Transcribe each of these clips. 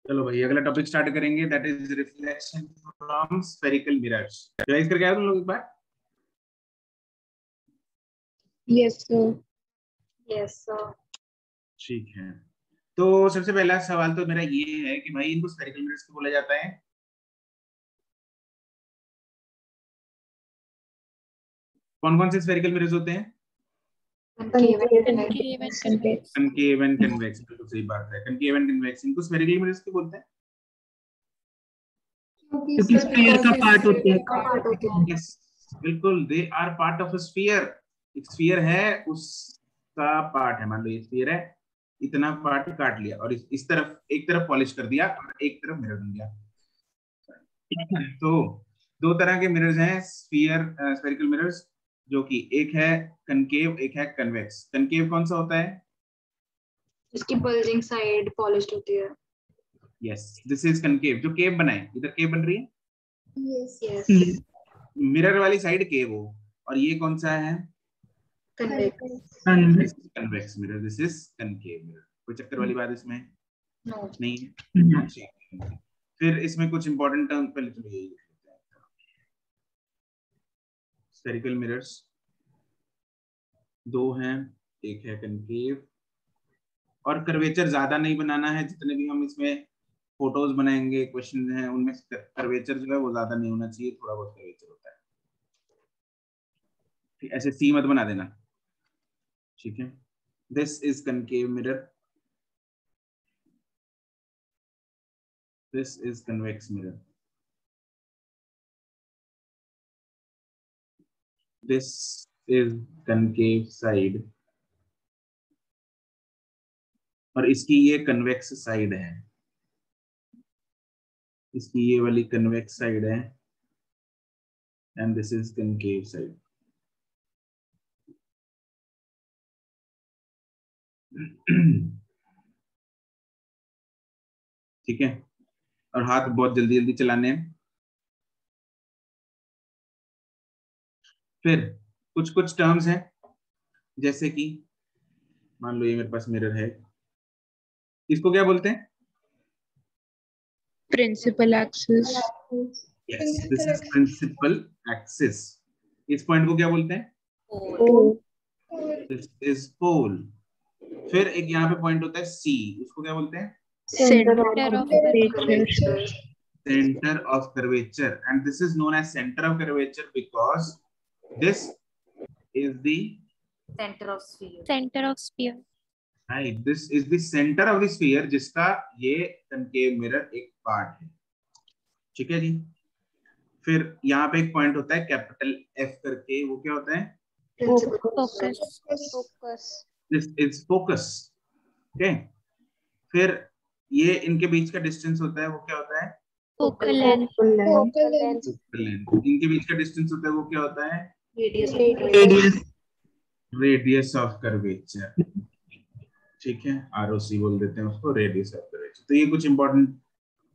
चलो भाई अगला टॉपिक स्टार्ट करेंगे, that is reflection from spherical mirrors. Revise करके आए तुम लोग एक बार? Yes sir. Yes sir. ठीक है, तो सबसे पहला सवाल तो मेरा ये है कि भाई इनको स्फेरिकल मिरर्स क्यों बोला जाता है? कौन कौन से स्फेरिकल मिरर्स होते हैं? Concave and convex. Concave and convex, बिल्कुल सही बात है। कनकेव एंड कन्वेक्स, इनको स्फेरिकल मिरर्स क्यों बोलते हैं? क्योंकि स्फीयर का पार्ट होते हैं। यस, बिल्कुल, they are part of a sphere. एक स्फीयर है, उसका पार्ट है। मान लो ये स्फीयर है, इतना पार्ट काट लिया और इस तरफ एक तरफ पॉलिश कर दिया और एक तरफ मिरर बन गया। तो दो तरह के मिरर्स हैं स्फेरिकल मिरर्स, जो कि एक है कनकेव, एक है कन्वेक्स। कनकेव कौन सा होता है? इसकी बल्जिंग साइड पॉलिश्ड होती है। यस, दिस इज कनकेव, जो केव बनाए, इधर केव बन रही है, यस यस। मिरर वाली साइड केव हो। और ये कौन सा है? Convex. Convex mirror, this is concave mirror. कोई चक्कर वाली बात इसमें नो। नहीं है। फिर इसमें कुछ इंपॉर्टेंट टर्म पहले तो यही लिख लेते हैं। स्फेरिकल मिरर्स दो हैं, एक है कनकेव, और कर्वेचर ज्यादा नहीं बनाना है। जितने भी हम इसमें फोटोज बनाएंगे, क्वेश्चन हैं, उनमें कर्वेचर जो है वो ज्यादा नहीं होना चाहिए, थोड़ा बहुत कर्वेचर होता है। ठीक, ऐसे सी मत बना देना, ठीक है। This is concave mirror, this is convex mirror, this is concave side, और इसकी ये कन्वेक्स साइड है, इसकी ये वाली कन्वेक्स साइड है, and this is concave side. ठीक है, और हाथ बहुत जल्दी जल्दी चलाने हैं। फिर कुछ कुछ टर्म्स हैं, जैसे कि मान लो ये मेरे पास मिरर है, इसको क्या बोलते हैं? Principal axis. Yes, this is principal axis. इस पॉइंट को क्या बोलते हैं? This is pole. फिर एक यहाँ पे पॉइंट होता है सी, उसको क्या बोलते हैं? Centre of curvature. Center of curvature, and this is known as center of curvature because this is the centre of sphere. Centre of sphere. right, this is the center of the sphere, जिसका ये concave mirror एक part है। ठीक है जी। फिर यहाँ पे एक पॉइंट होता है कैपिटल एफ करके, वो क्या होता है? Focus. Focus. This is focus. Okay, फिर ये इनके बीच का डिस्टेंस होता है, वो क्या होता है? Focal length. Focal length. इनके बीच का डिस्टेंस होता है, वो क्या होता है? रेडियस। Radius of curvature. ठीक है, आरओसी बोल देते हैं उसको, रेडियस ऑफ कर्वेचर। तो ये कुछ इंपॉर्टेंट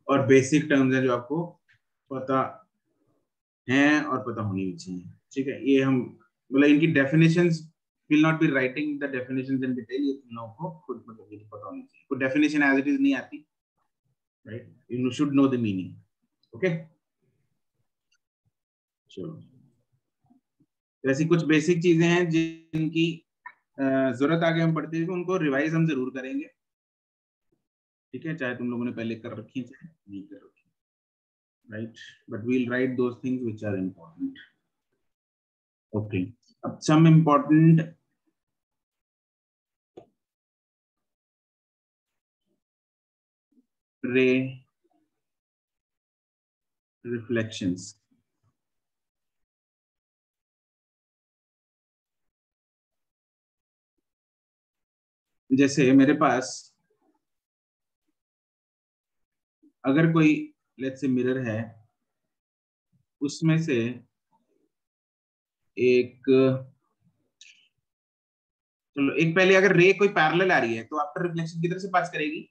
और बेसिक टर्म्स हैं जो आपको पता हैं और पता होनी भी चाहिए। ठीक है, ये हम मतलब इनकी definitions will not be writing the definitions in detail, ये तुम लोगों को खुद मतलब ये पता होनी चाहिए। कोई डेफिनेशन एज इट इज नहीं आती, right? You should know the meaning. Okay, चलो, ऐसी कुछ बेसिक चीजें हैं जिनकी जरूरत आगे हम पढ़ते हैं, उनको रिवाइज हम जरूर करेंगे। ठीक है, चाहे तुम लोगों ने पहले कर रखी है चाहे नहीं कर रखी, right? But we'll write those things which are important. Okay, अब सम इंपॉर्टेंट रे रिफ्लेक्शंस। जैसे मेरे पास अगर कोई लेट्स से मिरर है, उसमें से एक, चलो एक पहले अगर रे कोई पैरेलल आ रही है तो आफ्टर रिफ्लेक्शन किधर से पास करेगी?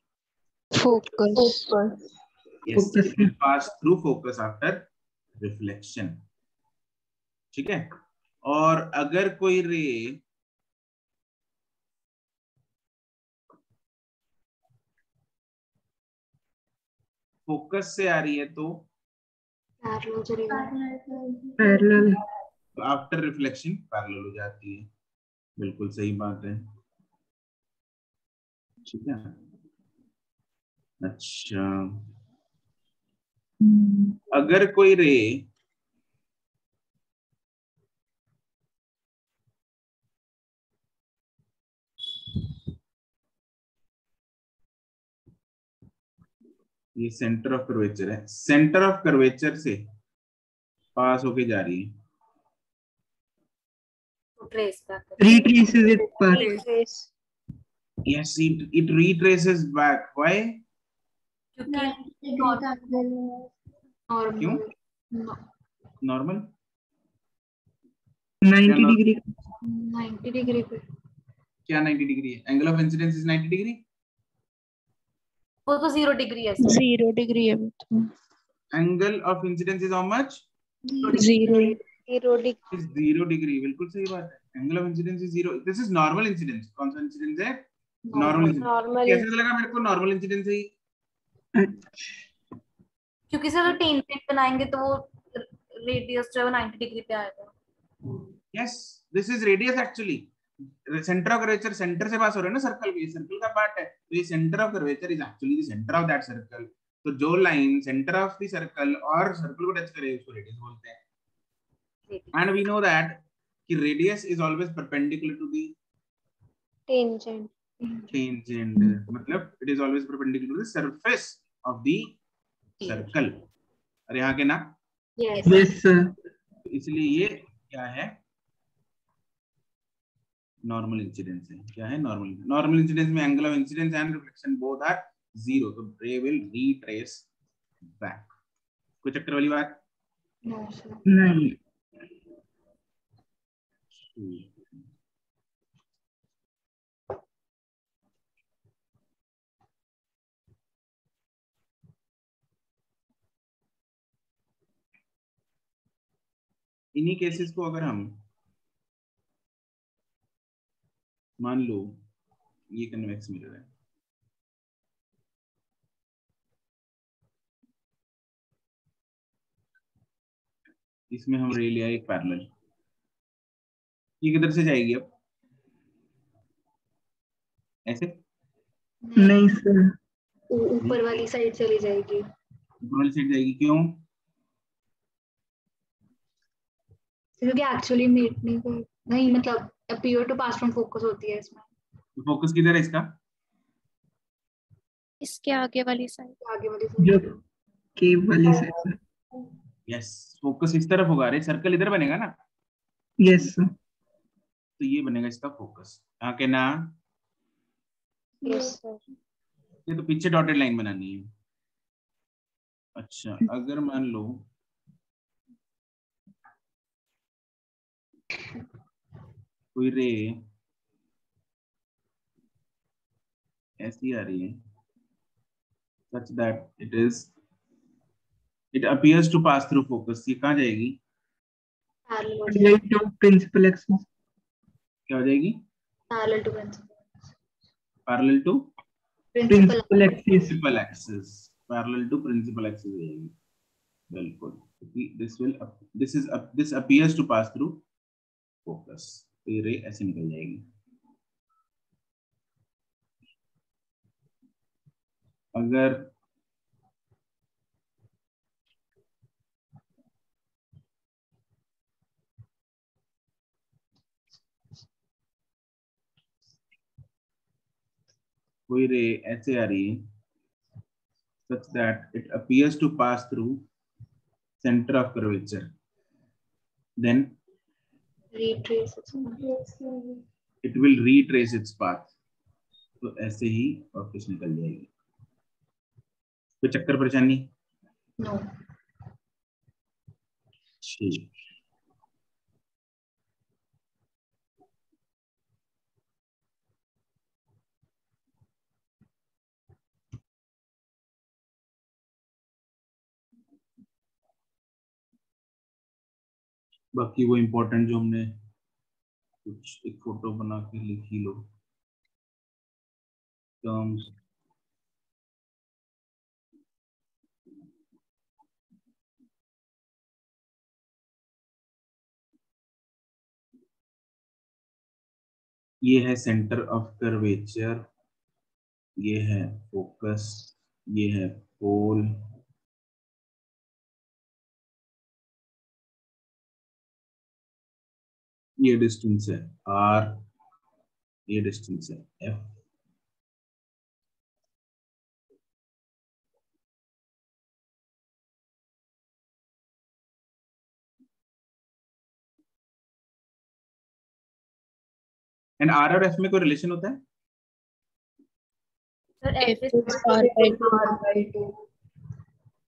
Focus. Yes, it will pass through focus after reflection. ठीक है, और अगर कोई रे फोकस से आ रही है तो पैरेलल चलेगा। पैरेलल। आफ्टर रिफ्लेक्शन पैरेलल हो जाती है। बिल्कुल सही बात है। ठीक है। अच्छा, अगर कोई रे ये सेंटर ऑफ कर्वेचर है, सेंटर ऑफ कर्वेचर से पास होके जा रही है, trace back Retraces it path. Retrace. yes, it retraces back. Why? क्योंकि क्यों? Normal normal 90 degree. 90 डिग्री पे। क्या 90 डिग्री है? Angle of incidence is 90 degree. वो तो 0 डिग्री है सर। 0 degree है वो तो। Angle of incidence is how much? 0 degree. Is 0 degree. बिल्कुल सही बात है। Angle of incidence is 0। This is normal incidence. कौन सा इंसिडेंस है? Normal incidence. Normal. कैसे चलेगा मेरे को नॉर्मल इंसिडेंस है? क्योंकि सर टेंजेंट बनाएंगे तो वो रेडियस जो है 90 डिग्री पे आएगा। Yes, this is radius actually. Centre of curvature centre से पास हो रहा है ना सर्कल के, सर्कल का पार्ट है, तो ये centre of curvature is actually the centre of that circle. तो जो line centre of the circle और सर्कल को टच करे उसको रेडियस बोलते हैं। एंड वी नो दैट कि radius is always perpendicular to the Tangent. Tangent, मतलब it is always perpendicular to the surface of the circle. अरे यहाँ के ना, यस Yes, sir. इसलिए ये क्या है? नॉर्मल इंसिडेंस है। क्या है? नॉर्मल इंसिडेंस में angle of incidence and reflection both are 0, तो रे विल रीट्रेस बैक। कोई चक्कर वाली बात? No sir. नहीं। इन्हीं केसेस को अगर हम मान लो ये कन्वेक्स मिरर है, इसमें हम रे लिया एक पैरेलल, ये किधर से जाएगी अब? ऐसे? नहीं सर। ऊपर वाली साइड चली जाएगी। ऊपर वाली साइड जाएगी। क्यों? क्योंकि एक्चुअली मीट नहीं मतलब appear to pass from focus होती है इसमें। तो फोकस किधर है इसका? इसके आगे वाली साइड। आगे वाली जो साइड। केव वाली साइड। यस, फोकस इस तरफ होगा। अरे सर्कल इधर बनेगा ना, यस सर। तो ये बनेगा इसका फोकस। यहाँ के ना, Yes sir. ये तो पीछे डॉटेड लाइन बनानी है। अच्छा, अगर मान लो कोई रे ऐसी आ रही है such that it appears to pass through focus, ये कहाँ जाएगी? पैरेलल हो जाएगी। Right to principal axis. क्या हो जाएगी? Parallel to principal. Parallel to principal Principal axis. Principal axis. Parallel to principal axis हो जाएगी। बिल्कुल, this appears to pass through focus, तो ये रे ऐसे निकल जाएगी। अगर कोई रे ऐसे आ रही है such that it appears to pass through center of curvature, then retrace. it will retrace its path, तो ऐसे ही वापस निकल जाएगी। कोई चक्कर परेशानी? नो। ठीक, बाकी वो इम्पोर्टेंट जो हमने कुछ एक फोटो बना के लिख ही लो टर्म्स। ये है सेंटर ऑफ कर्वेचर, ये है फोकस, ये है पोल, ये डिस्टेंस है r, ये डिस्टेंस है f। एंड r और f में कोई रिलेशन होता है? Sir F F is R by 2.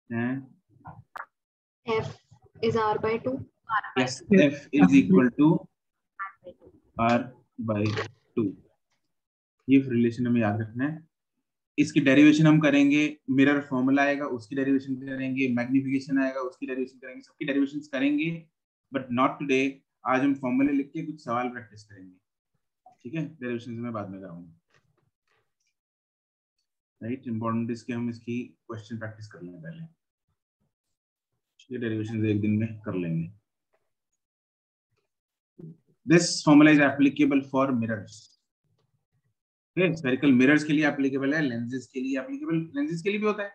हैं? F is R by 2. Yes, f is equal to r by 2। ये रिलेशन हमें याद रखना है। इसकी डेरिवेशन हम करेंगे, मिरर फॉर्मूला आएगा उसकी डेरिवेशन करेंगे, मैग्निफिकेशन आएगा उसकी डेरिवेशन करेंगे, सबकी डेरिवेशंस करेंगे, बट नॉट टुडे। आज हम फॉर्मूले लिख के कुछ सवाल प्रैक्टिस करेंगे, ठीक है? डेरिवेशंस में बाद में कराऊंगा, राइट? इंपॉर्टेंट इसके हम इसकी क्वेश्चन प्रैक्टिस कर लेंगे पहले, ये डेरिवेशंस एक दिन में कर लेंगे। This formula is applicable for mirrors, spherical mirrors के लिए एप्लीकेबल है, लेंसेज के लिए एप्लीकेबल, लेंसेज के लिए भी होता है।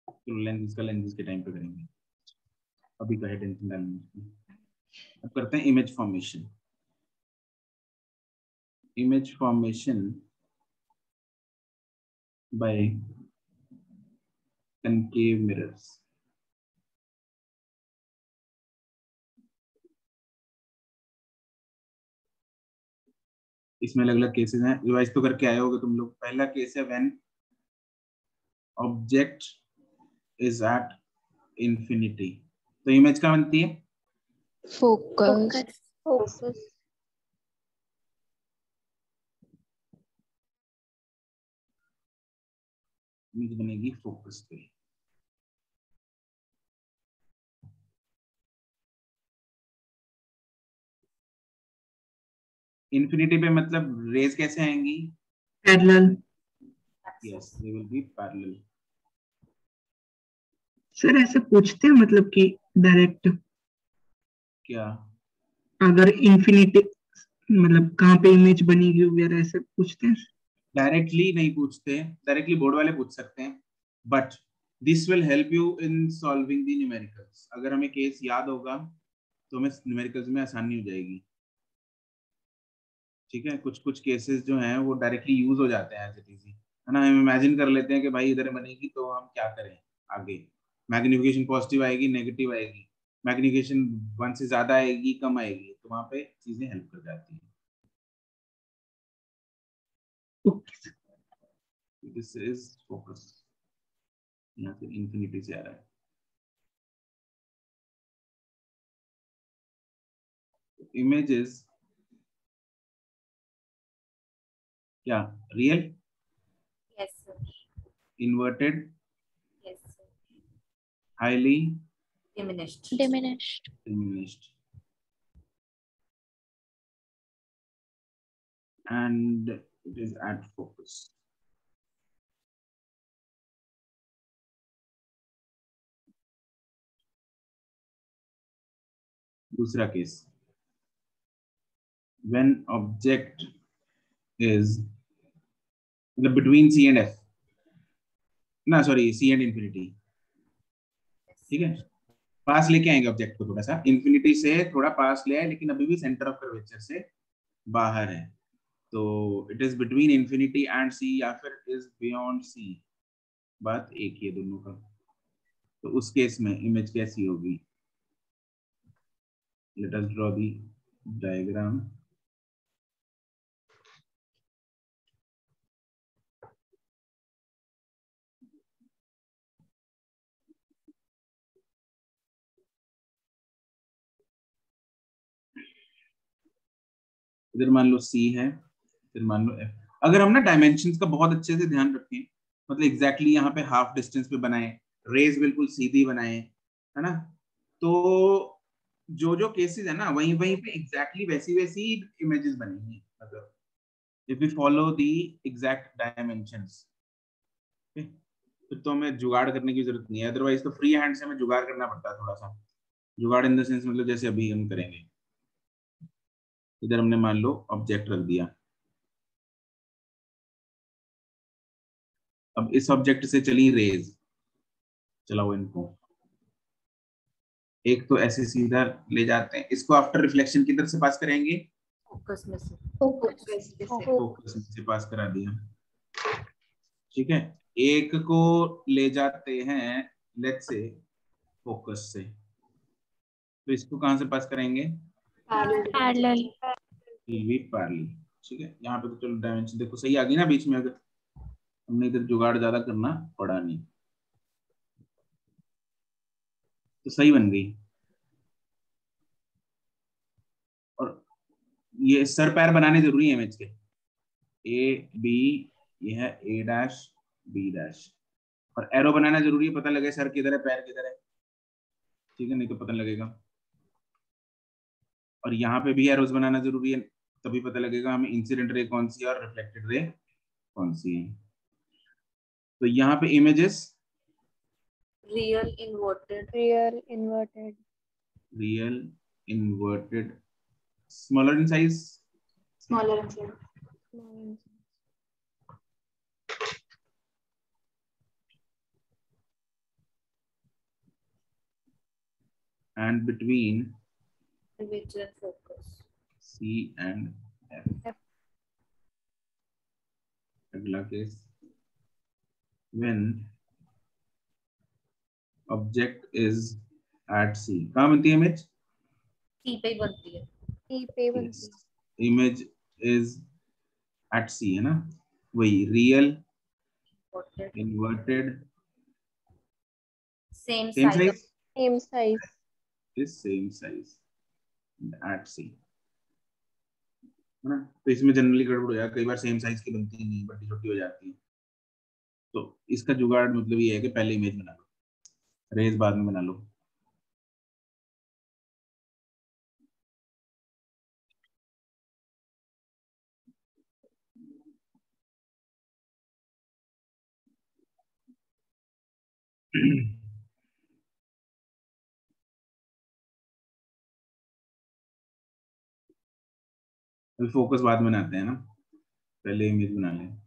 तो लेंसेज के टाइम पे करेंगे, अभी का है टेंशन डालने। अब करते हैं image formation. Image formation by concave mirrors. इसमें अलग अलग केसेस हैं, रिवाइज तो करके आए होगे तुम लोग। पहला केस है when object is at infinity. तो इमेज क्या बनती है? Focus. Focus. इमेज बनेगी फोकस पे। इंफिनिटी पे मतलब रेज कैसे आएंगी? Parallel. Yes, they will be parallel. Sir ऐसे पूछते हैं मतलब कि डायरेक्ट, क्या? अगर इंफिनिटी मतलब कहाँ पे इमेज बनेगी वगैरह ऐसे पूछते हैं? डायरेक्टली नहीं पूछते, डायरेक्टली बोर्ड वाले पूछ सकते हैं, but this will help you in solving the numericals. अगर हमें केस याद होगा तो हमें न्यूमेरिकल्स में आसानी हो जाएगी, ठीक है? कुछ कुछ केसेस जो हैं वो डायरेक्टली यूज हो जाते हैं एज इट इज, है ना? हम इमेजिन कर लेते हैं कि भाई इधर बनेगी तो हम क्या करें आगे। मैग्निफिकेशन पॉजिटिव आएगी, नेगेटिव आएगी, मैग्निफिकेशन 1 से ज्यादा आएगी, कम आएगी, तो वहां पे चीजें हेल्प कर जाती हैं। दिस इज फोकस, यहाँ से इंफिनिटी से आ रहा है। इमेजेस क्या? Real, Yes, sir. Inverted, Yes, sir. Highly Diminished. Diminished. diminished, and it is at focus. दूसरा case, when object is between C and F, ना सॉरी C and infinity, ठीक है? पास लेके आएंगे ऑब्जेक्ट को, थोड़ा सा इंफिनिटी से थोड़ा पास ले आए, लेकिन अभी भी सेंटर ऑफ कर्वेचर से बाहर है। तो it is between infinity and C या फिर इज बियॉन्ड C, बात एक ही है दोनों का। तो उस केस में इमेज कैसी होगी? Let us draw the diagram. इधर मान लो C है, फिर मान लो F। अगर हम ना डायमेंशंस का बहुत अच्छे से ध्यान रखें, मतलब एग्जैक्टली यहाँ पे हाफ डिस्टेंस पे बनाए, रेज बिल्कुल सीधी बनाए, है ना? तो जो जो केसेस है ना वहीं वहीं पे एग्जैक्टली वैसी वैसी इमेजेस बनेंगी, मतलब if we follow the exact dimensions. फिर तो हमें जुगाड़ करने की जरूरत नहीं है, अदरवाइज तो फ्री हैंड से हमें जुगाड़ करना पड़ता है थोड़ा सा। जुगाड़ इन द सेंस मतलब जैसे अभी हम करेंगे, इधर हमने मान लो ऑब्जेक्ट रख दिया, अब इस ऑब्जेक्ट से चली रेज, चलाओ इनको, एक तो ऐसे सीधा ले जाते हैं, इसको आफ्टर रिफ्लेक्शन किधर से पास करेंगे, फोकस में से। फोकस से फोकस से पास करा दिया, ठीक है। एक को ले जाते हैं लेट्स से फोकस से, तो इसको कहां से पास करेंगे, पैरेलल भी पारली, ठीक है। यहाँ पे तो चलो डायमेंशन देखो सही आ गई ना बीच में, अगर हमने इधर जुगाड़ ज्यादा करना पड़ा नहीं तो सही बन गई। और ये सर पैर बनाने जरूरी है इमेज के, ए बी, ये है ए डैश बी डैश, और एरो बनाना जरूरी है, पता लगे सर किधर है पैर किधर है, ठीक है, नहीं तो पता लगेगा। और यहाँ पे भी एरोज बनाना जरूरी है, तभी पता लगेगा हमें इंसिडेंट रे कौन सी है और रिफ्लेक्टेड रे कौन सी है। तो यहाँ पे images real inverted, real inverted, smaller in size, smaller in and between which and focus. C and F. अगला case, when object is at C, कहाँ बनती है इमेज, सी पे ही बनती है। इमेज इज एट C है ना, वही real inverted same same size, size is same size at C है ना। तो इसमें जनरली गड़बड़ हो जाए, कई बार सेम साइज की बनती नहीं, बड़ी छोटी हो जाती है, तो इसका जुगाड़ मतलब ये है कि पहले इमेज बना लो, रेज बाद में बना लो। अभी फोकस बाद में बनाते हैं ना, पहले इमेज बना लें।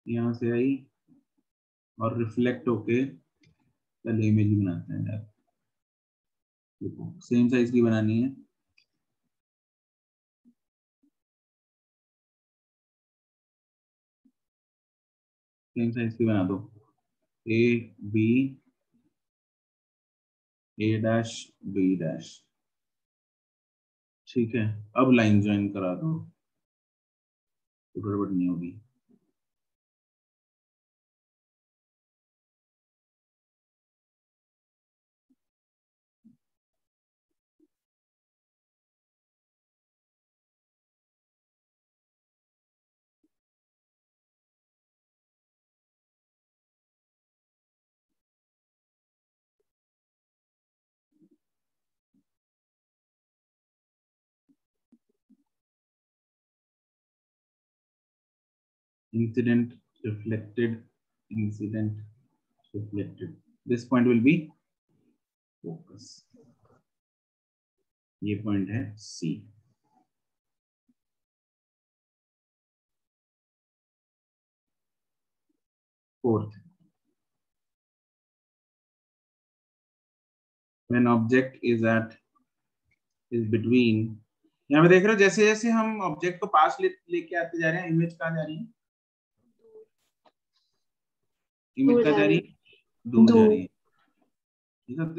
यहाँ से आई और रिफ्लेक्ट होके पहले इमेज ही बनाते हैं यार, देखो सेम साइज की बनानी है, सेम साइज की बना दो, A B A dash B dash, ठीक है। अब लाइन ज्वाइन करा दो तो गड़बड़ नहीं होगी। Incident reflected, incident reflected, this point will be focus, ये पॉइंट है C। Fourth, when object is between, यहाँ पे देख रहे हो जैसे जैसे हम ऑब्जेक्ट को पास लेके आते जा रहे हैं, इमेज कहाँ जा रही है, इमेज कहाँ जा रही है, दूर जा रही है।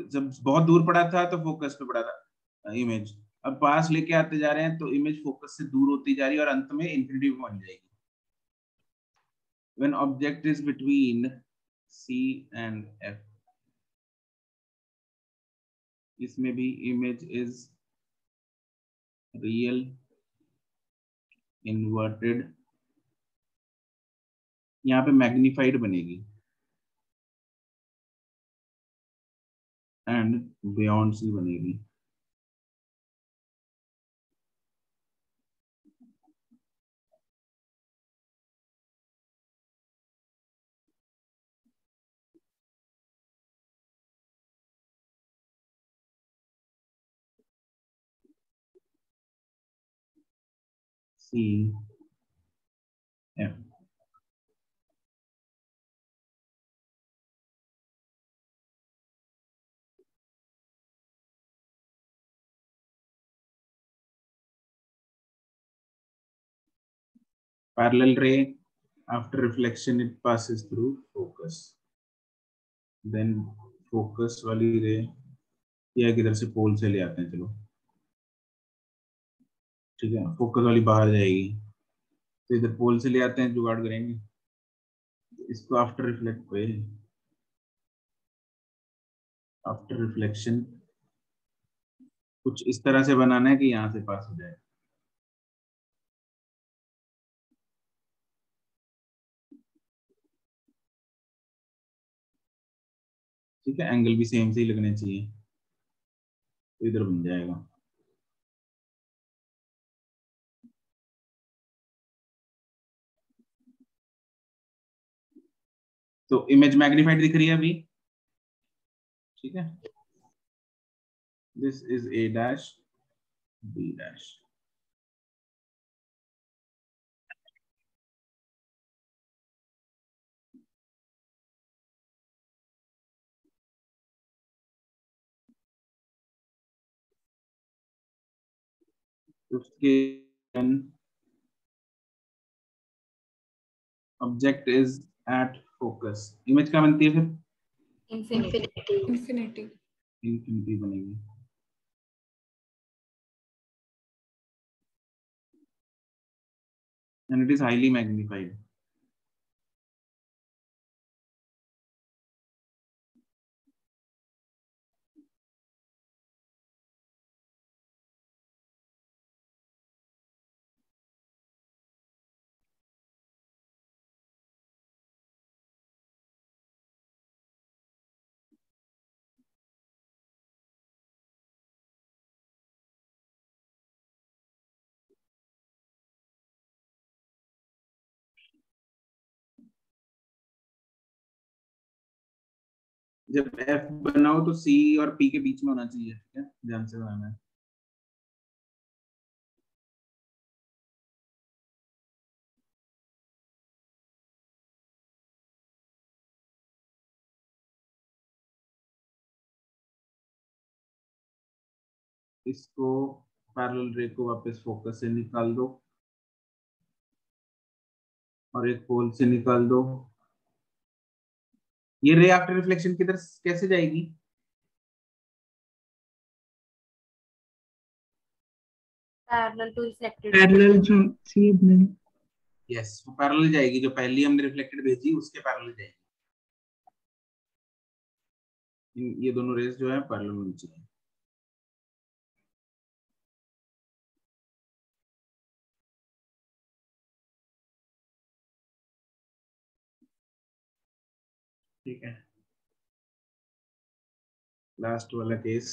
जब बहुत दूर पड़ा था तो फोकस पे पड़ा था इमेज, अब पास लेके आते जा रहे हैं तो इमेज फोकस से दूर होती जा रही है और अंत में इंफिनिटी में पहुंच जाएगी। When object is between C and F, इसमें भी इमेज इज रियल इन्वर्टेड, यहाँ पे मैग्निफाइड बनेगी एंड बियॉन्ड सी बनेगी, C F. Parallel ray, after reflection it passes through focus, then focus वाली रे या किधर से पोल से ले आते हैं, चलो ठीक है, फोकस वाली बाहर जाएगी तो इधर पोल से ले आते हैं, जुगाड़ करेंगे इसको। आफ्टर रिफ्लेक्ट पे आफ्टर रिफ्लेक्शन कुछ इस तरह से बनाना है कि यहाँ से पास हो जाए। ठीक है, एंगल भी सेम से ही लगने चाहिए तो इधर बन जाएगा। तो इमेज मैग्नीफाइड दिख रही है अभी, ठीक है। This is A dash B dash. उसके object is at focus, image क्या बनती है फिर? इंफिनिटी। इंफिनिटी बनेगी। and it is highly magnified. जब F बनाओ तो C और P के बीच में होना चाहिए, ठीक है, ध्यान से बनाना है। इसको पैरेलल रे को वापस फोकस से निकाल दो और एक पोल से निकाल दो। ये रे आफ्टर रिफ्लेक्शन किधर कैसे जाएगी? Parallel to reflected. पैरेलल जो सी बनेगी। यस, वो पैरेलल जाएगी, जो पहली हमने रिफ्लेक्टेड भेजी उसके पैरेलल जाएगी। ये दोनों रेस जो है पैरेलल होनी चाहिए। ठीक है, लास्ट वाला case.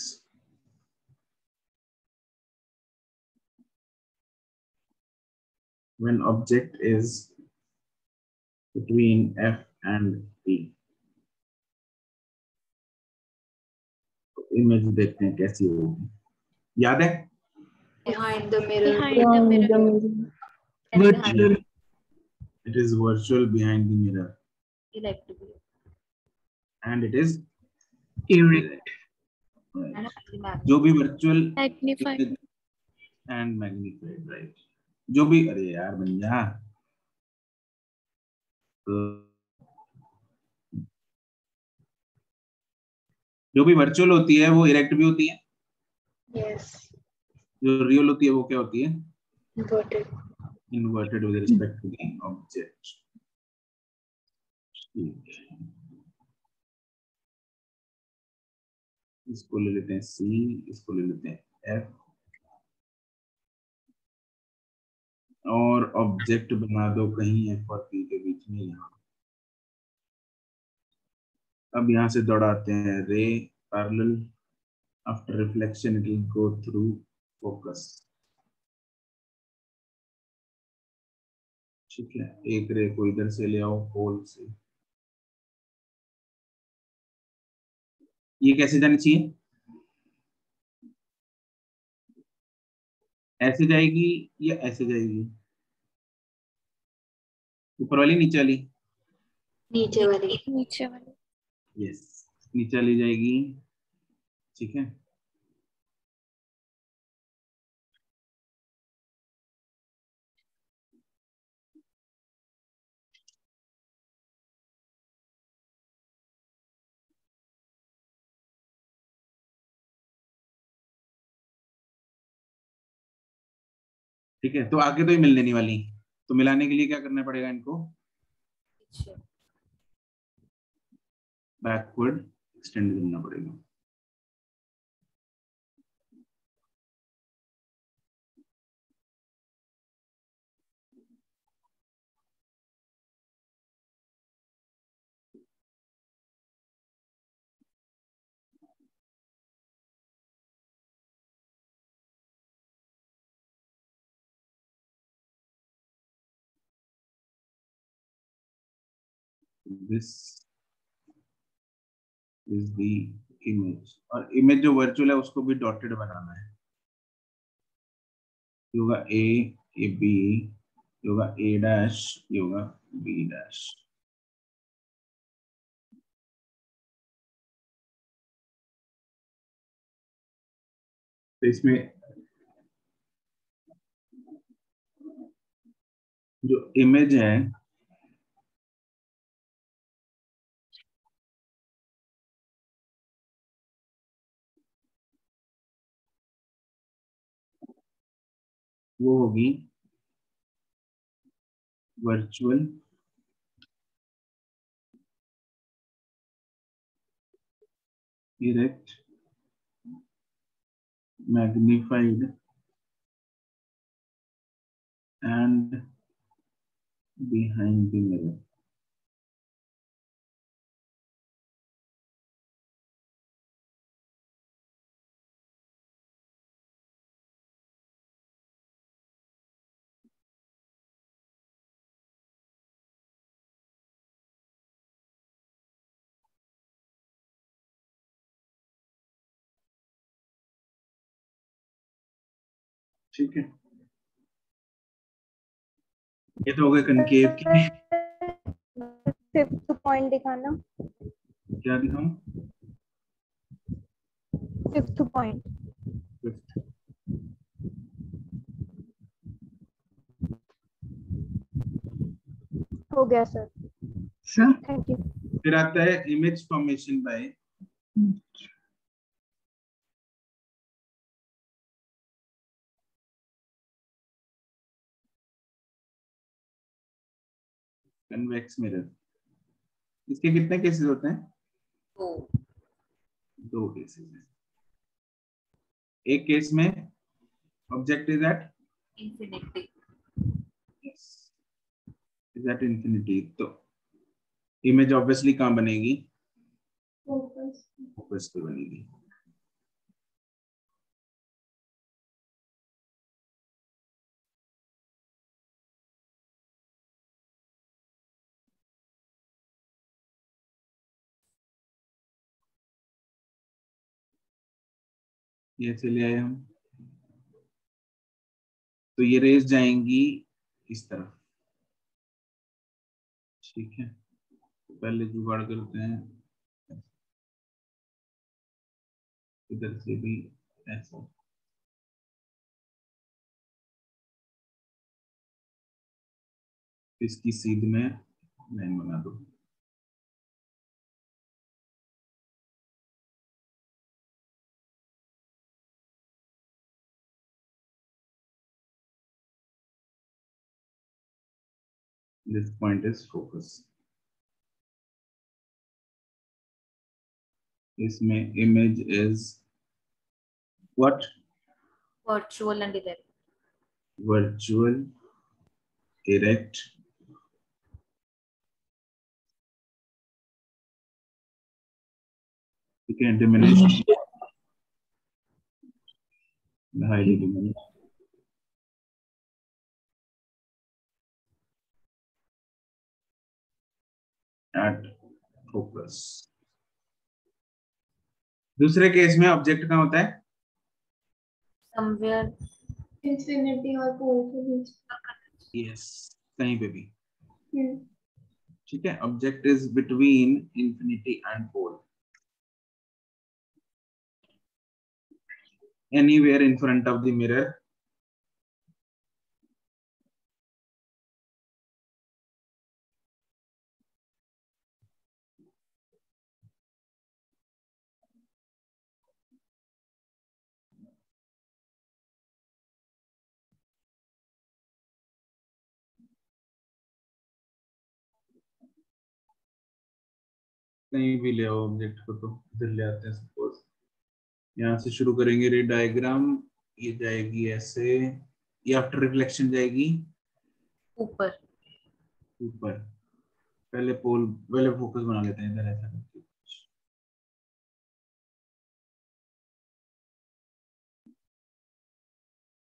When object is between F and P, तो इमेज देखते हैं कैसी होगी। याद है? Behind the mirror. Virtual. It is virtual behind the mirror electric and it is Erect. right. जो भी virtual Magnified. and magnified, right, जो भी, अरे यार बन जा, तो जो भी वर्चुअल होती है वो इरेक्ट भी होती है। Yes. जो रियल होती है वो क्या होती है? Inverted. Inverted with respect to the object. ठीक है, इसको ले लेते हैं C, इसको ले लेते हैं F और ऑब्जेक्ट बना दो कहीं F और P के बीच में यहाँ। अब यहाँ से दौड़ाते हैं ray parallel, after reflection it will go through focus. ठीक है, एक रे को इधर से ले आओ पोल से। ये कैसे जानी चाहिए? ऐसे जाएगी या ऐसे जाएगी? ऊपर वाली नीचे वाली? नीचे वाली। नीचे वाली। यस, नीचे वाली जाएगी। ठीक है, ठीक है। तो आगे तो ही मिलने नहीं वाली, तो मिलाने के लिए क्या करना पड़ेगा इनको? बैकवर्ड एक्सटेंड करना पड़ेगा। दिस इज द इमेज, और इमेज जो वर्चुअल है उसको भी डॉटेड बनाना है। ये होगा ए बी, ये होगा ए डैश, ये होगा बी डैश। तो इसमें जो इमेज है वो होगी virtual erect magnified and behind the mirror. ठीक है, ये तो हो गए कनकेव के। फिफ्थ पॉइंट दिखाना। क्या दिखाऊं? Fifth point. हो गया सर, सर थैंक यू। फिर आता है image formation by convex mirror. इसके कितने केसेस होते हैं? दो केसेस हैं। एक केस में object is at infinity. Is at infinity, तो इमेज ऑब्वियसली कहाँ बनेगी? फोकस पे बनेगी। ये चले आए हम, तो ये रेस जाएंगी इस तरफ। ठीक है, तो पहले जुगाड़ करते हैं, इधर से भी ऐसा। इसकी सीध में लाइन बना दो। This point is focus. इसमें image is what? Virtual and direct. Virtual, erect, you can diminish, highly diminish, at focus. दूसरे केस में ऑब्जेक्ट कहाँ होता है? Somewhere इंफिनिटी और पोल के बीच। यस, कहीं पे भी। ठीक है, object is between infinity and pole, anywhere in front of the mirror, कहीं भी ले आओ ऑब्जेक्ट को, तो इधर ले आते हैं। सपोज यहाँ से शुरू करेंगे रे डायग्राम, ये जाएगी ऐसे, ये आफ्टर रिफ्लेक्शन जाएगी ऊपर। ऊपर। पहले पोल, पहले फोकस बना लेते हैं इधर ऐसा करके।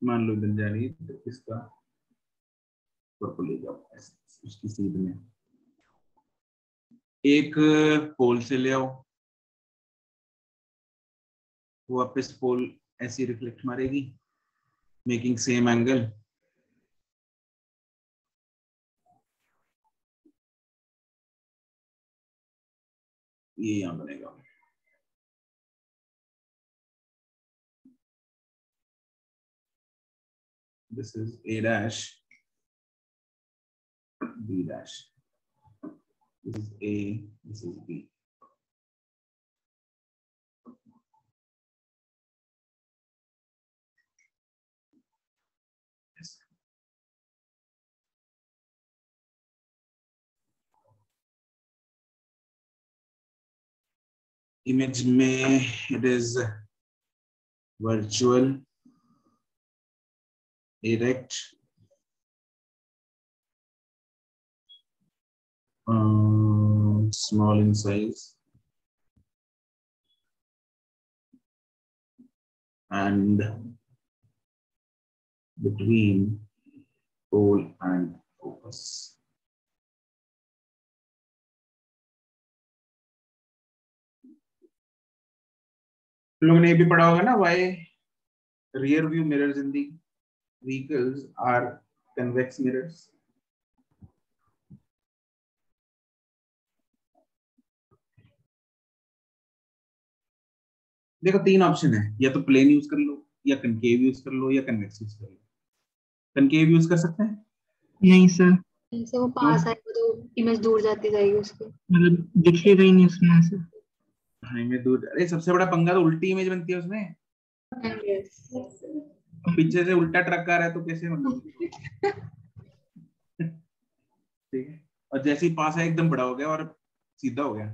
मान लो इधर जा रही है, तो इसका ऊपर ले जाओ उसकी सीध में, एक पोल से ले आओ, वो वापस पोल ऐसी रिफ्लेक्ट मारेगी, मेकिंग सेम एंगल। ये यहाँ बनेगा, this is A dash, B dash, this is A, this is B. Yes. Image में it is virtual, erect, small in size, and between pole and focus. लोगों ने ये भी पढ़ा होगा ना, why rear view mirrors in the vehicles are convex mirrors. देखो तीन ऑप्शन है, या तो प्लेन यूज कर लो, या कनकेव यूज कर लो, या कन्वेक्स यूज कर लो। कनकेव यूज कर सकते हैं? नहीं सर, इनसे वो पास आएगा तो इमेज दूर जाती जाएगी उसकी, मतलब दिखेगा ही नहीं उसमें से। हाँ, इमेज दूर। अरे सबसे बड़ा पंगा तो उल्टी इमेज बनती है उसमें। यस पीछे से उल्टा ट्रक आ रहा है तो कैसे मतलब। ठीक है, और जैसे ही पास है एकदम बड़ा हो गया और सीधा हो गया,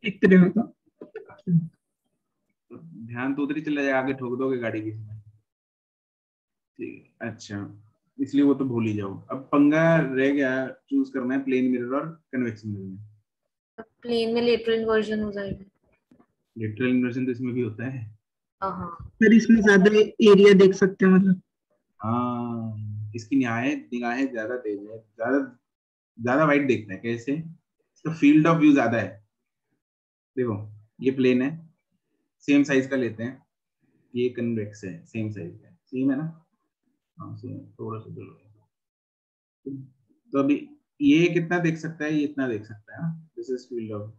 एक तरह होगा। तो ध्यान तो उधर ही चला जाए, आगे ठोक दोगे गाड़ी किसी में। ठीक है, अच्छा, इसलिए वो तो भूल ही जाओ। अब पंगा रह गया, चूज करना है प्लेन मिरर और कन्वेक्स मिरर में। प्लेन में लेटरल इन्वर्जन हो जाएगा। लिटरल इन्वर्जन तो इसमें भी होता है। हाँ, सर इसमें ज्यादा एरिया देख सकते हैं मतलब। हाँ, इसकी निगाहें ज्यादा तेज है, ज्यादा ज्यादा वाइड देखता है। कैसे? इसका फील्ड ऑफ व्यू ज्यादा है। देखो ये प्लेन है, सेम साइज का लेते हैं, ये कन्वेक्स है, सेम साइज का, सेम है ना? हाँ सेम, थोड़ा सा तो अभी ये कितना देख सकता है, ये इतना देख सकता है, दिस इज फील्ड ऑफ।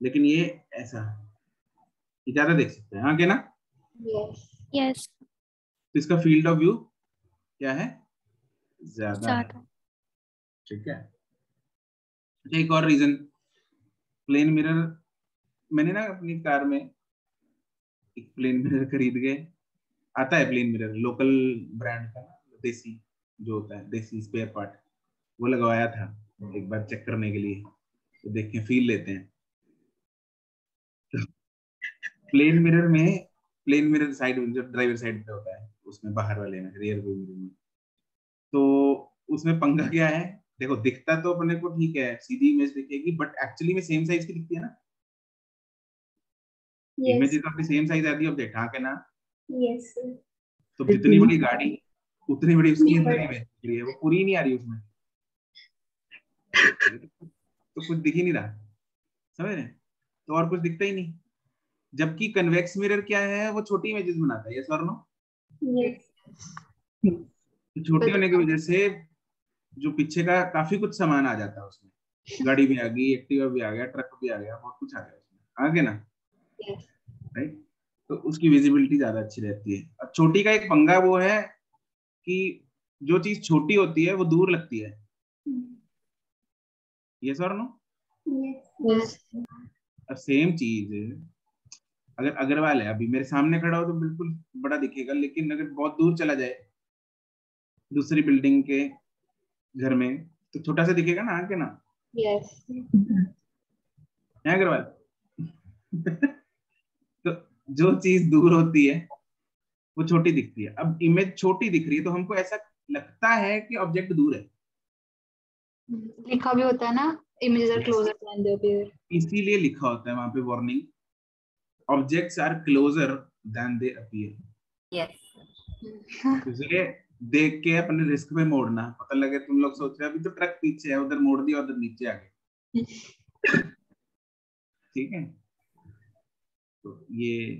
लेकिन ये ऐसा, ये ज्यादा देख सकता है, हाँ क्या ना? यस तो इसका फील्ड ऑफ व्यू क्या है? ज्यादा है। ठीक है, अच्छा एक और रीजन, प्लेन मिरर, मैंने ना अपनी कार में एक प्लेन मिरर खरीद के, आता है प्लेन मिरर लोकल ब्रांड का ना, देसी जो होता है, देसी स्पेयर पार्ट, वो लगवाया था एक बार चेक करने के लिए, तो देखें फील लेते हैं। प्लेन मिरर में, प्लेन मिरर साइड जो ड्राइवर साइड पे होता है, उसमें बाहर वाले में, रियर व्यू मिरर में, तो उसमें पंगा क्या है? देखो दिखता तो अपने को ठीक है, सीधी इमेज दिखेगी, बट एक्चुअली में सेम साइज की दिखती है ना। इमेज तो अपनी सेम साइज आती है ऑब्जेक्ट, हाँ क्या ना? यस तो जितनी बड़ी गाड़ी उतनी बड़ी उसकी अंदर इमेज दिख रही है, वो पूरी नहीं आ रही उसमें, तो कुछ दिख ही नहीं रहा, समझ रहे? तो और कुछ दिखता ही नहीं। जबकि कन्वेक्स मिरर क्या है, वो छोटी इमेजेस बनाता है, यस और नो? यस छोटी होने की वजह से जो पीछे का काफी कुछ सामान आ जाता है उसमें, गाड़ी भी आ गई, एक्टिवा भी आ गया, ट्रक भी आ गया, बहुत कुछ आ गया उसमें, आगे ना, राइट। तो उसकी विजिबिलिटी ज्यादा अच्छी रहती है। अब छोटी का एक पंगा वो है कि जो चीज छोटी होती है वो दूर लगती है, यस और नो? Yes. अब सेम चीज अगर अग्रवाल है, अभी मेरे सामने खड़ा हो तो बिल्कुल बड़ा दिखेगा, लेकिन अगर बहुत दूर चला जाए दूसरी बिल्डिंग के घर में तो छोटा सा दिखेगा ना, आगे ना, Yes. है अग्रवाल? तो जो चीज दूर होती है वो छोटी दिखती है। अब इमेज छोटी दिख रही है तो हमको ऐसा लगता है कि ऑब्जेक्ट दूर है, लिखा भी होता है ना, images are closer than they appear. इसीलिए लिखा होता है वहां पे warning, objects are closer than they appear. Yes इसलिए देख के अपने रिस्क पे मोड़ना, पता लगे तुम लोग सोच रहे हो अभी तो ट्रक पीछे है, उधर मोड़ दिया, उधर नीचे आ गए, ठीक है। तो ये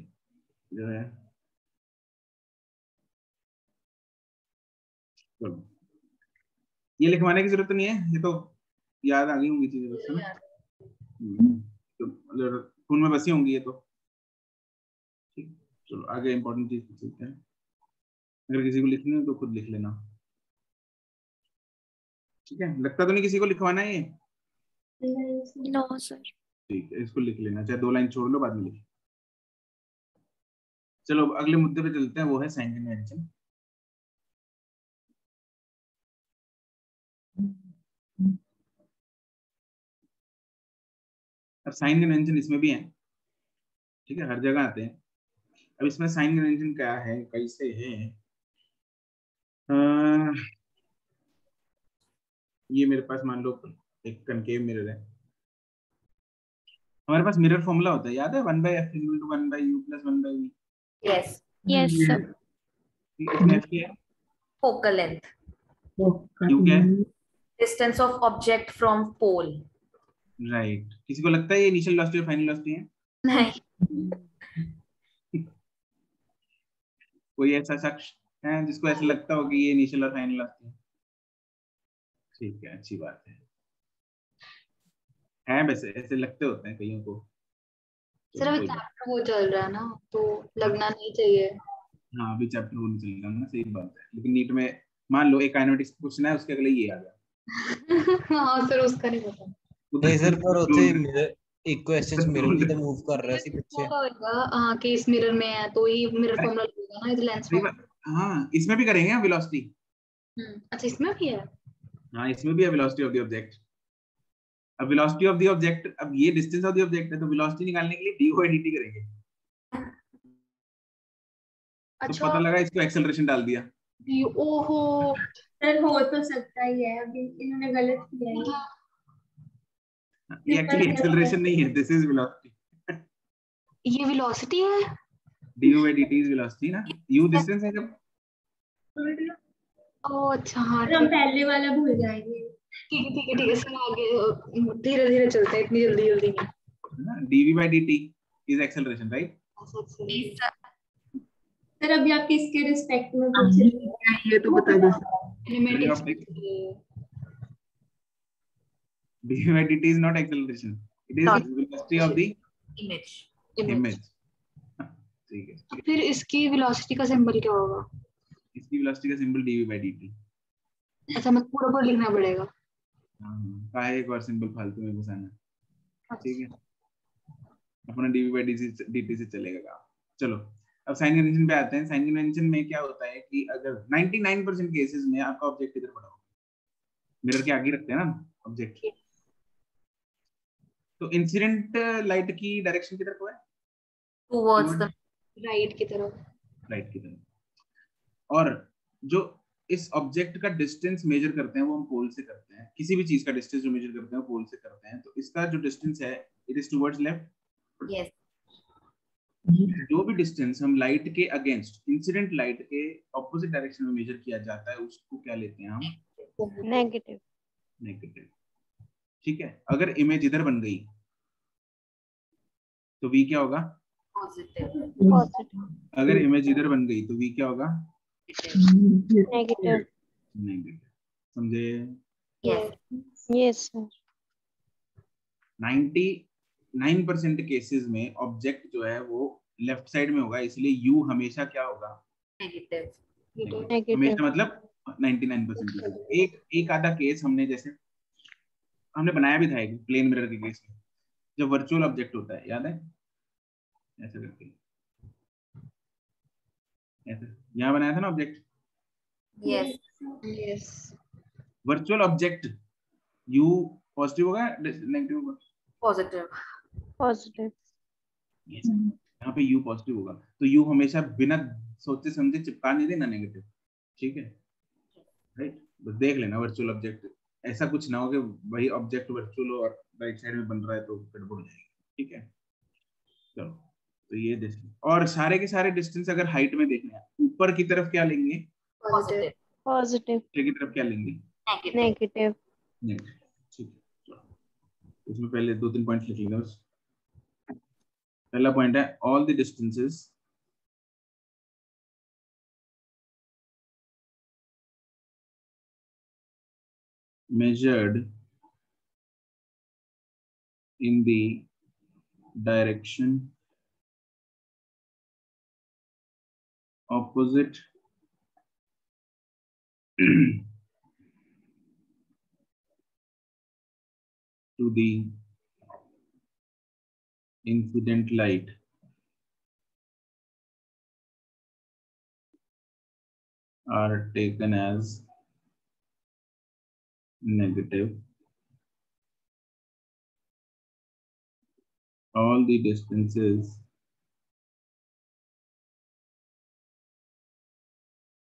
जो है, चलो ये लिखवाने की जरूरत नहीं है, ये तो याद आ गई होंगी चीजें बस, है ना? तो मतलब खून में बसी होंगी ये तो, ठीक। चलो आगे इंपॉर्टेंट चीज पूछते हैं, अगर किसी को लिखनी हो तो खुद लिख लेना, ठीक है? लगता तो नहीं किसी को लिखवाना है ये? No sir. ठीक है, इसको लिख लेना, चाहे 2 लाइन छोड़ लो, बाद में लिख। चलो अगले मुद्दे पे चलते हैं, वो है साइन कन्वेंशन। अब साइन कन्वेंशन इसमें भी है, ठीक है, हर जगह आते हैं। अब इसमें साइन कन्वेंशन क्या है, कैसे है? ये मेरे पास मान लो एक कनकेव मिरर है, हमारे पास मिरर फॉर्मूला होता है, याद है? 1/f = 1/u + 1/v। Yes yes sir. इसमें f क्या है? फोकल लेंथ, u क्या है? Distance of object from pole. Right. किसी को लगता है ये इनिशियल वेलोसिटी और फाइनल वेलोसिटी है? नहीं कोई ऐसा शख्स है जिसको ऐसा लगता हो कि ये इनिशियल और फाइनल वेलोसिटी है? ठीक है, अच्छी बात है वैसे ऐसे लगते होते हैं कईयों को। सर अभी चैप्टर वो चल रहा है ना, तो लगना नहीं चाहिए। हाँ अभी चैप्टर वो नहीं चल रहा ना, सही बात है। लेकिन नीट में मान लो एक काइनेटिक्स पूछना है, उसके अगले ये आ गया। हाँ सर उसका नहीं पता। नहीं सर, पर उसे मिरर एक क्वेश्चन मिरर भी तो मूव कर रहा है सी पीछे। पता होगा हाँ कि इस मिरर में है तो ही मिरर फॉर्मूला लगेगा ना, इस लेंस सही बात। हाँ इसमें भी करेंगे वेलोसिटी। अच्छा इसमें भी है? हाँ इसमें भी है वेलोसिटी ऑफ द ऑब्जेक्ट। अब वेलोसिटी ऑफ द ऑब्जेक्ट, अब ये डिस्टेंस ऑफ द ऑब्जेक्ट है, तो वेलोसिटी निकालने के लिए dy/dt करेंगे। तो अच्छा पता लगा इसको एक्सेलरेशन डाल दिया। ओहो सर हो तो सकता ही है, अभी इन्होंने गलत किया है। ये एक्चुअली एक्सेलरेशन नहीं है, दिस इज वेलोसिटी। ये वेलोसिटी है? dy/dt इज वेलोसिटी ना, u डिस्टेंस है जब। ओह अच्छा हाँ हम पहले वाला भूल जाएंगे। ठीक है ठीक है ठीक है सर, आगे धीरे धीरे चलते हैं, इतनी जल्दी जल्दी नहीं। है ना, dv/dt is acceleration, right? Sir अभी आप किसके रिस्पेक्ट में पूछ रहे हैं? ये तो बता दो sir. dv/dt is not acceleration, it is Not. velocity of the image. image। ठीक है, फिर इसकी वेलोसिटी का सिंबल क्या होगा? इसकी वेलोसिटी का सिंबल dv/dt। अच्छा मतलब पूरा पूरा लिखना पड़ेगा? हाँ एक बार सिंबल फालतू में घुसाना, ठीक है, अपना dv/dt से चलेगा काम। चलो अब साइन कन्वेंशन पे आते हैं। साइन कन्वेंशन में क्या होता है कि अगर 99% केसेस में आपका ऑब्जेक्ट इधर पड़ा होगा, मिरर के आगे रखते हैं ना ऑब्जेक्ट, तो इंसिडेंट लाइट की डायरेक्शन किधर को है? टुवर्ड्स द राइट की तरफ। राइट की तरफ। और जो इस ऑब्जेक्ट का डिस्टेंस मेजर करते हैं वो हम पोल से करते हैं, किसी भी चीज का डिस्टेंस जो मेजर करते हैं वो पोल से करते हैं। तो इसका जो डिस्टेंस है it is towards left. Yes जो भी डिस्टेंस हम लाइट के अगेंस्ट, इंसिडेंट लाइट के ऑपोजिट डायरेक्शन में मेजर किया जाता है उसको क्या लेते हैं हम? नेगेटिव। नेगेटिव। ठीक है, अगर इमेज इधर बन गई तो v क्या होगा? पॉजिटिव। पॉजिटिव। अगर इमेज इधर बन गई तो v क्या होगा? नेगेटिव। नेगेटिव। समझे? Yes yes sir. 99% केसेस में ऑब्जेक्ट जो है वो लेफ्ट साइड में होगा, इसलिए यू हमेशा क्या होगा? Negative negative. हमेशा मतलब 99% केसेस। एक आधा केस हमने जैसे हमने बनाया भी था एक प्लेन मिरर के केस में, जो वर्चुअल ऑब्जेक्ट होता है, याद है? ऐसे करके ऐसे यहाँ बनाया था ना object, yes yes virtual object you positive होगा नेगेटिव होगा? Positive positive. Yes. यहाँ पे यू पॉजिटिव होगा, तो यू हमेशा बिना सोचे समझे चिपका नहीं देना नेगेटिव, ठीक है? राइट, बस देख लेना वर्चुअल ऑब्जेक्ट, ऐसा कुछ ना हो कि वही ऑब्जेक्ट वर्चुअल हो और राइट साइड में बन रहा है तो गड़बड़ हो जाएगी, ठीक है? चलो, तो ये डिस्टेंस, और सारे के सारे डिस्टेंस अगर हाइट में देखना है, ऊपर की तरफ क्या लेंगे? Positive positive. नीचे की तरफ क्या लेंगे? Negative negative. नेगेटिव, ठीक है? चलो, इसमें पहले 2-3 पॉइंट लिख लेंगे बस। पहला पॉइंट है all the distances measured in the direction opposite to the incident light are taken as negative. All the distances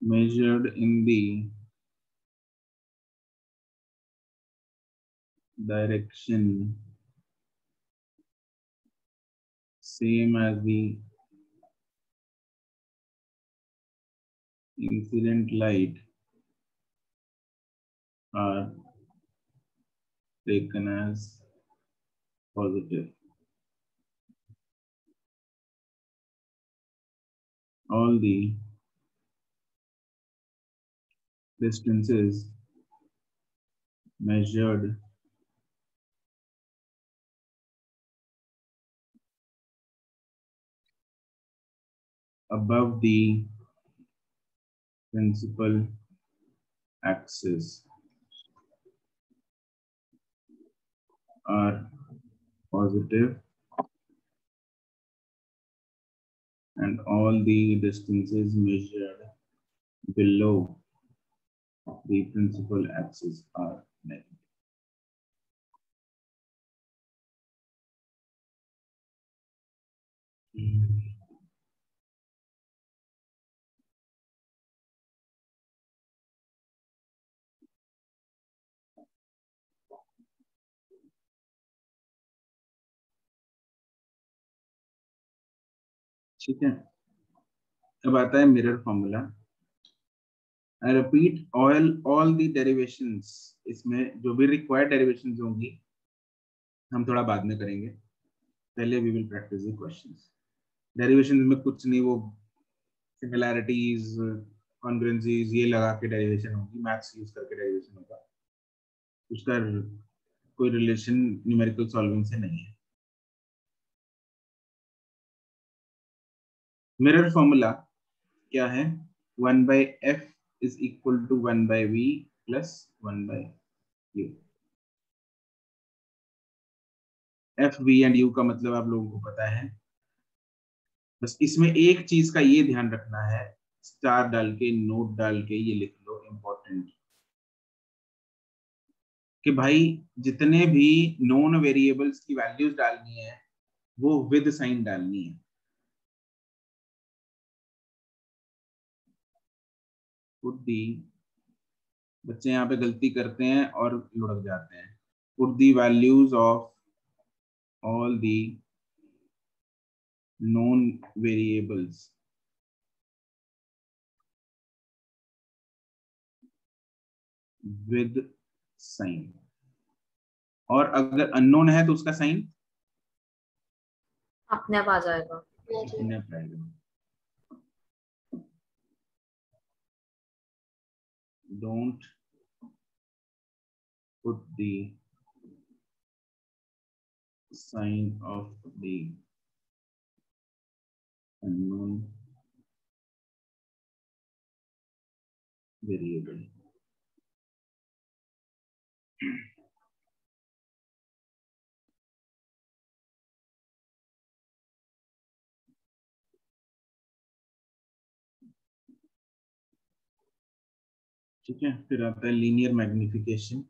measured in the direction same as the incident light are taken as positive. All the distances measured above the principal axis are positive, and all the distances measured below the principal axis are negative. ठीक है, अब आता है mirror formula. I repeat all the derivations, इसमें जो भी required derivations होंगी हम थोड़ा बाद में करेंगे, पहले we will practise the questions. Derivations में कुछ नहीं, वो सिमिलैरिटीज कॉन्ग्रुएंसीज ये लगा के डेरिवेशन होगी, मैथ्स यूज करके डेरिवेशन होगा, उसका कोई रिलेशन न्यूमेरिकल सॉल्विंग से नहीं है। मिरर फॉर्मूला क्या है? 1/f is equal to 1/v plus 1/u। f, v and u का मतलब आप लोगों को पता है, बस इसमें एक चीज का ये ध्यान रखना है, स्टार डाल के नोट डाल के ये लिख लो इंपॉर्टेंट, कि भाई जितने भी नोन वेरिएबल्स की वैल्यूज डालनी है वो विद साइन डालनी है। पुट दी, बच्चे यहाँ पे गलती करते हैं और लुढ़क जाते हैं। Put the values of all the known variables with sign, और अगर अननोन है तो उसका साइन अपने आप आ जाएगा। अपने आप आएगा। Don't put the sign of the unknown variable. ठीक है, फिर आता है लीनियर मैग्निफिकेशन।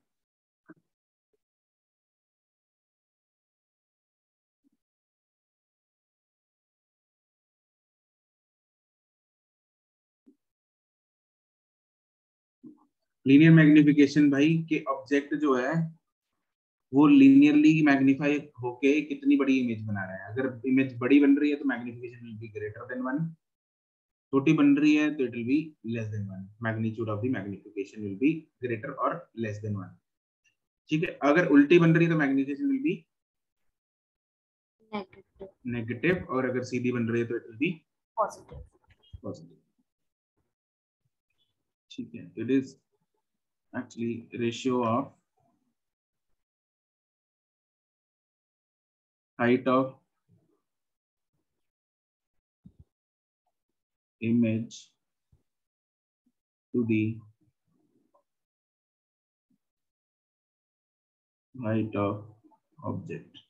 लीनियर मैग्निफिकेशन भाई के ऑब्जेक्ट जो है वो लीनियरली मैग्नीफाई होके कितनी बड़ी इमेज बना रहा है। अगर इमेज बड़ी बन रही है तो magnification will be greater than 1, छोटी बन रही है तो it will be less than 1। Magnitude of the magnification will be greater और लेस देन 1। ठीक है, अगर उल्टी बन रही है तो मैग्निफिकेशन विल बी नेगेटिव, और अगर सीधी बन रही है तो इट विल बी पॉजिटिव। ठीक है, it is actually ratio of height of image to the height of object।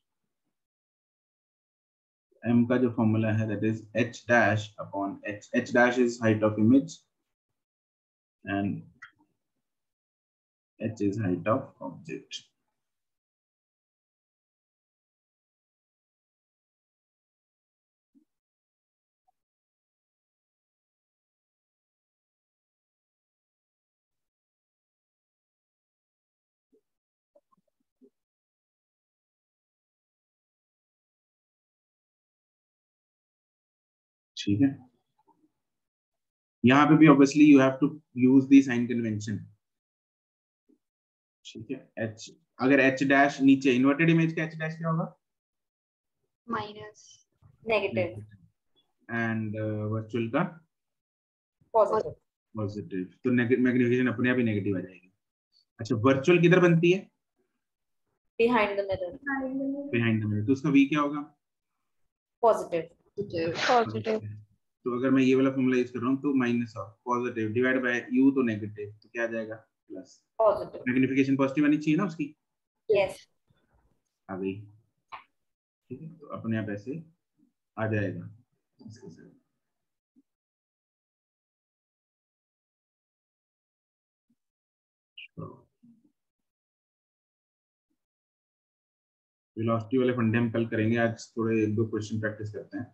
m का जो फॉर्मूला है that is h dash upon h। h dash is height of image and h is height of object। ठीक है, यहाँ पे भी obviously you have to use the sign convention. ठीक है, h अगर h डैश नीचे इन्वर्टेड इमेज का h डैश क्या होगा? माइनस नेगेटिव एंड वर्चुअल का पॉजिटिव पॉजिटिव, तो मैग्निफिकेशन अपने आप ही नेगेटिव आ जाएगी। अच्छा, वर्चुअल किधर बनती है? Behind the mirror behind the mirror, तो उसका v क्या होगा? पॉजिटिव पॉजिटिव तो अगर मैं ये वाला फॉर्मूला यूज कर रहा हूँ तो minus of positive divide by u, तो नेगेटिव, तो क्या आ जाएगा? प्लस। पॉजिटिव मैग्निफिकेशन पॉजिटिव आनी चाहिए ना उसकी, यस आ गई। ठीक है, तो अपने आप ऐसे आ जाएगा इसके साथ। वेलोसिटी वाले फंडे हम कल करेंगे, आज थोड़े 1-2 क्वेश्चन प्रैक्टिस करते हैं।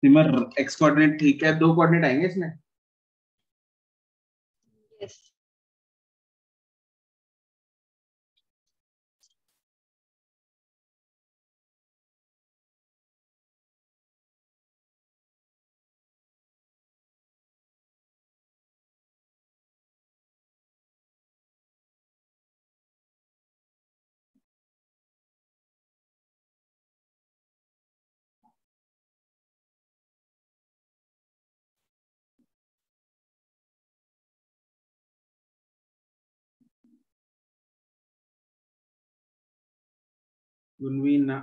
सिमर एक्स कोऑर्डिनेट ठीक है, 2 कोऑर्डिनेट आएंगे इसमें। यस गुनवीन ना,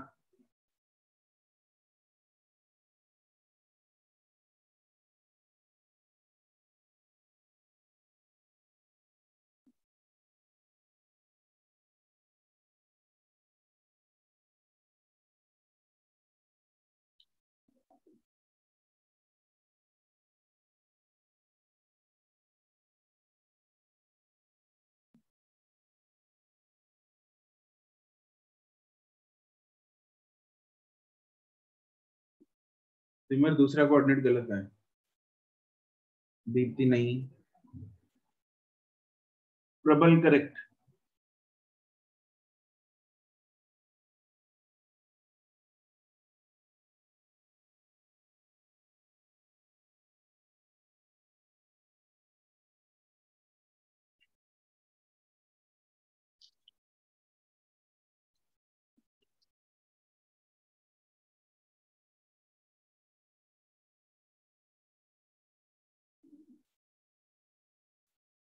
सिमर दूसरा कोऑर्डिनेट गलत है। दीप्ति नहीं, प्रबल करेक्ट।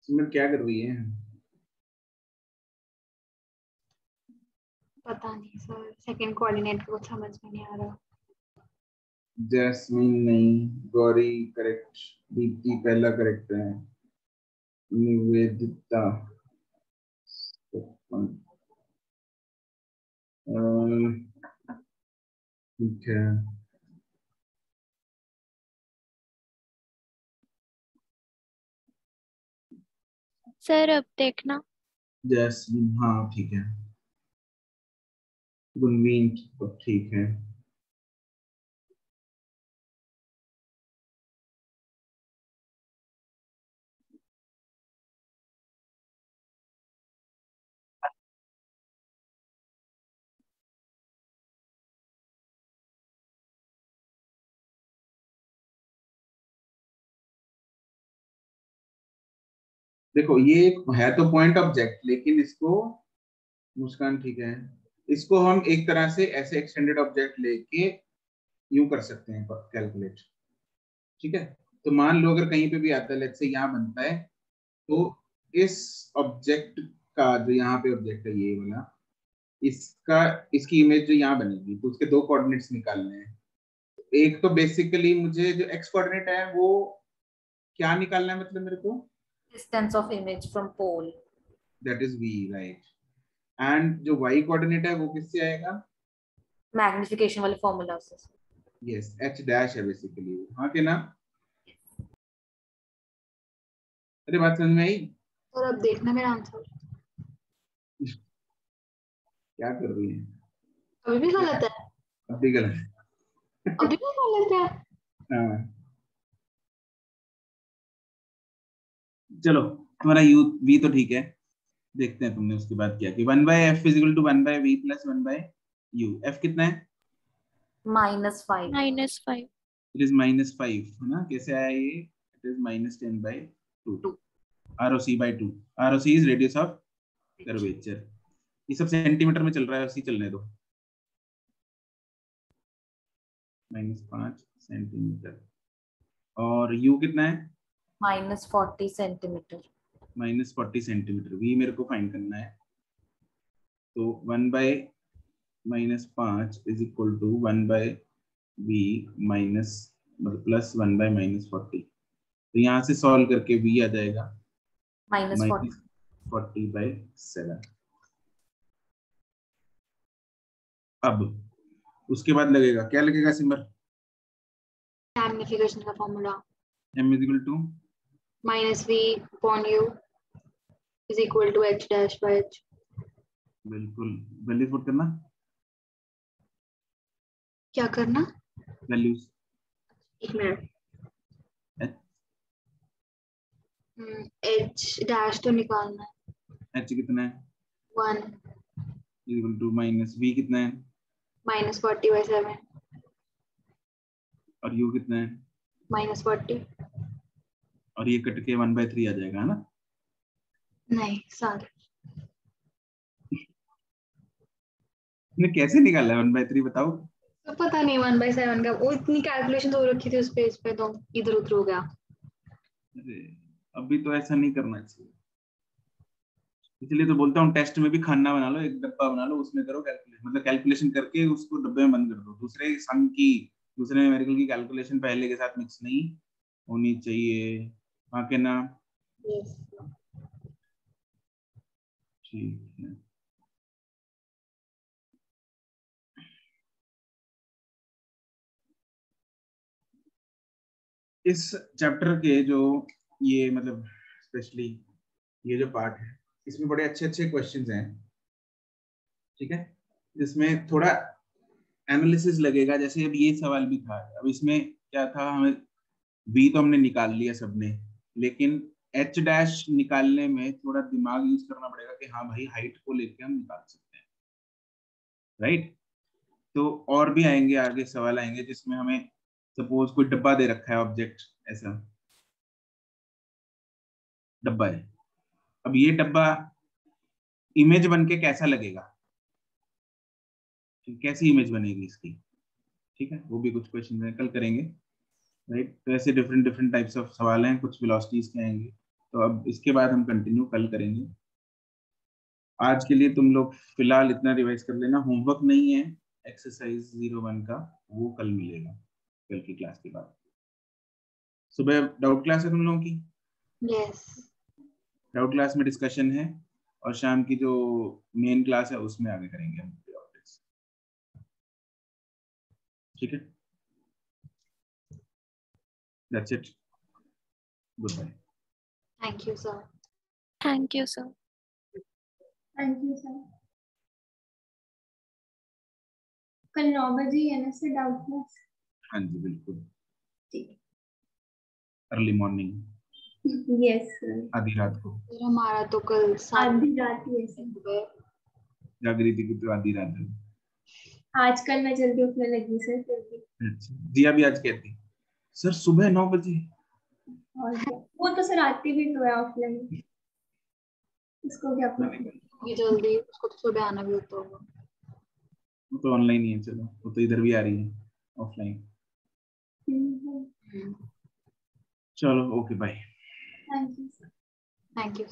सिमर क्या कर रही है? पता नहीं सर, सेकंड कोऑर्डिनेट को कुछ समझ में नहीं आ रहा। जैस्मिन नहीं, गौरी करेक्ट, दीप्ति पहला करेक्ट है, निवेदिता ठीक है। सर अब देखना। जैस्मिन हाँ ठीक है। गुनवीन ठीक है। देखो ये है तो पॉइंट ऑब्जेक्ट, लेकिन इसको, मुस्कान ठीक है, इसको हम एक तरह से ऐसे एक्सटेंडेड ऑब्जेक्ट लेके यूं कर सकते हैं कैलकुलेट। ठीक है, तो मान लो अगर कहीं पे भी आता है, लेट्स से यहाँ बनता है, तो इस ऑब्जेक्ट का जो यहाँ पे ऑब्जेक्ट है ये वाला, इसका, इसकी इमेज जो यहाँ बनेगी, तो उसके 2 कोऑर्डिनेट्स निकालने हैं। एक तो बेसिकली मुझे जो एक्स कोऑर्डिनेट है वो क्या निकालना है, मतलब मेरे को distance of image from pole, that is v, right. And जो y कोऑर्डिनेट है वो किससे आएगा? मैग्निफिकेशन वाले फॉर्मूला से। यस, h डैश है बेसिकली, हाँ के ना? अरे बात समझ में आई? और अब देखना मेरा आंसर। क्या कर रही है? अभी भी गलत है? अभी गलत है। अभी भी गलत है? हाँ चलो, तुम्हारा u v तो ठीक है, देखते हैं तुमने उसके बाद क्या कि 1/f equal to 1/v plus 1/u। f कितना है? -5। -5। इट इज -5 है ना? कैसे आया ये? It is -10/2 ROC/2। ROC is radius of curvature. ये सब सेंटीमीटर में चल रहा है, उसी चलने दो। -5 सेंटीमीटर। और u कितना है? -40 सेंटीमीटर। -40 सेंटीमीटर। v मेरे को फाइंड करना है, तो 1/-5 is equal to 1/v minus plus 1/-40। तो यहाँ से सॉल्व करके v आ जाएगा -40। -40/7। अब उसके बाद लगेगा, क्या लगेगा सिमर? मैग्निफिकेशन का formula m is equal to -v/u is equal to h dash by h। बिल्कुल, वैल्यूज पुट करना, क्या करना? वैल्यूज एक मिनट, H एच डैश तो निकालना है। H कितना है 1 इक्वल टू माइनस V कितना है -40/7 और U कितना है -40 और ये कट के 1/3 आ जाएगा, है ना? नहीं 7 ने कैसे निकाला है 1/3 बताओ? तो पता नहीं 1/7 का, वो इतनी कैलकुलेशन हो रखी थी उस पेज पे तो इधर उधर हो गया। अरे अभी तो ऐसा नहीं करना चाहिए, इसलिए तो बोलता हूँ टेस्ट में भी खाना बना लो, एक डब्बा बना लो, उसमें करो कैलकुलेशन, मतलब कैलकुलेशन करके उसको डब्बे में बंद कर दो। दूसरे न्यूमेरिकल की कैलकुलेशन पहले के साथ मिक्स नहीं होनी चाहिए, हाँ के ना? Yes. ठीक है। इस चैप्टर के जो ये मतलब स्पेशली ये जो पार्ट है, इसमें बड़े अच्छे अच्छे क्वेश्चंस हैं, ठीक है? इसमें थोड़ा एनालिसिस लगेगा, जैसे अब ये सवाल भी था। अब इसमें क्या था, हमें बी तो हमने निकाल लिया सबने, लेकिन एच डैश निकालने में थोड़ा दिमाग यूज करना पड़ेगा कि हाँ भाई हाइट को लेके हम निकाल सकते हैं, राइट? तो और भी आएंगे, आगे सवाल आएंगे जिसमें हमें सपोज कोई डब्बा दे रखा है, ऑब्जेक्ट ऐसा डब्बा है। अब ये डब्बा इमेज बन के कैसा लगेगा, कैसी इमेज बनेगी इसकी, ठीक है? वो भी कुछ क्वेश्चन है, कल करेंगे, राइट? तो ऐसे डिफरेंट डिफरेंट टाइप्स ऑफ सवाल हैं, कुछ वेलोसिटीज के आएंगे, तो अब इसके बाद हम कंटिन्यू कल करेंगे। आज के लिए तुम लोग फिलहाल इतना रिवाइज कर लेना, होमवर्क नहीं है एक्सरसाइज 01 का, वो कल मिलेगा, कल की क्लास के बाद। सुबह डाउट क्लास है तुम लोगों की? Yes. डाउट क्लास में डिस्कशन है, और शाम की जो मेन क्लास है उसमें आगे करेंगे हम, ठीक है? That's it, goodbye. Thank you, sir. Thank you, sir. Thank you sir. कल 9 बजे है ना सर डाउट क्लास? हाँ जी बिल्कुल, ठीक अर्ली मॉर्निंग, है। यस सर, आधी रात को। फिर हमारा तो कल 7 आधी रात ही है सर। बजे। जागृति की तो आधी रात है। आजकल मैं जल्दी उठने लगी सर फिर भी। अच्छा, जिया भी आज कहती सर सुबह 9 बजे। और क्या? वो तो सर आती भी तो है ऑफलाइन, इसको क्या पता। ये जल्दी उसको तो सुबह आना भी होता होगा। वो तो ऑनलाइन ही है, चलो वो तो इधर भी आ रही है ऑफलाइन। चलो okay bye. Thank you sir. Thank you.